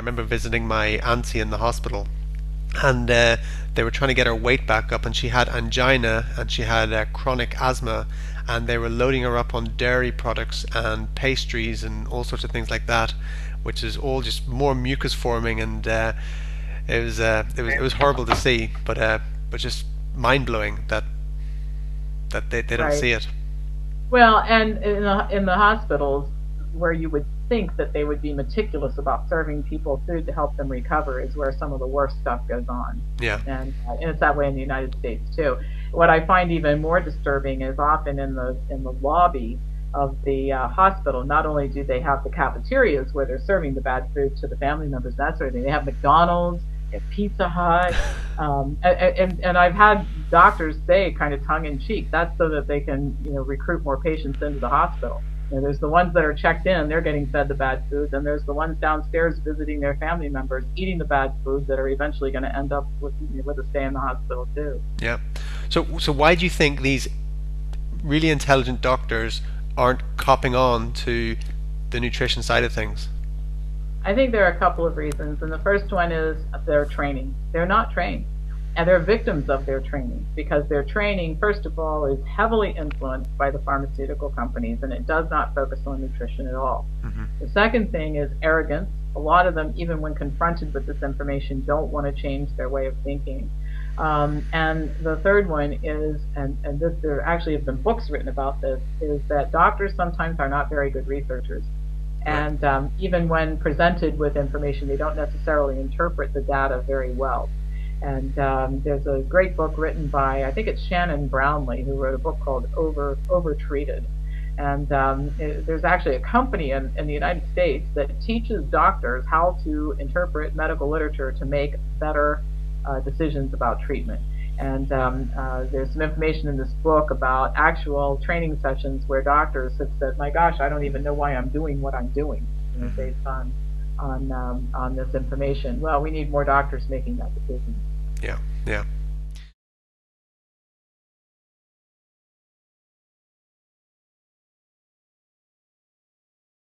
remember visiting my auntie in the hospital, and they were trying to get her weight back up, and she had angina and she had chronic asthma, and they were loading her up on dairy products and pastries and all sorts of things like that, which is all just more mucus forming, and it was horrible to see, but just mind blowing that they don't Right. see it. Well, and in the hospitals, where you would think that they would be meticulous about serving people food to help them recover, is where some of the worst stuff goes on, Yeah, and it's that way in the United States too. What I find even more disturbing is often in the lobby of the hospital. Not only do they have the cafeterias where they're serving the bad food to the family members, that sort of thing. They have McDonald's, they have Pizza Hut, and I've had doctors say, kind of tongue in cheek, that's so that they can, recruit more patients into the hospital. There's the ones that are checked in, they're getting fed the bad food. Then there's the ones downstairs visiting their family members, eating the bad food that are eventually going to end up with a stay in the hospital too. yeah. So why do you think these really intelligent doctors aren't copping on to the nutrition side of things? I think there are a couple of reasons, and the first one is their training. They're not trained, and they're victims of their training because their training, first of all, is heavily influenced by the pharmaceutical companies, and it does not focus on nutrition at all. Hmm. The second thing is arrogance. A lot of them, even when confronted with this information, don't want to change their way of thinking. And the third one is, and this, there actually have been books written about this, is that doctors sometimes are not very good researchers. Right. And even when presented with information, they don't necessarily interpret the data very well. And there's a great book written by, I think it's Shannon Brownlee, who wrote a book called Overtreated. And there's actually a company in the United States that teaches doctors how to interpret medical literature to make better decisions about treatment. And there's some information in this book about actual training sessions where doctors have said, "My gosh, I don't even know why I'm doing what I'm doing," Hmm. based on this information. Well, we need more doctors making that decision. Yeah, yeah.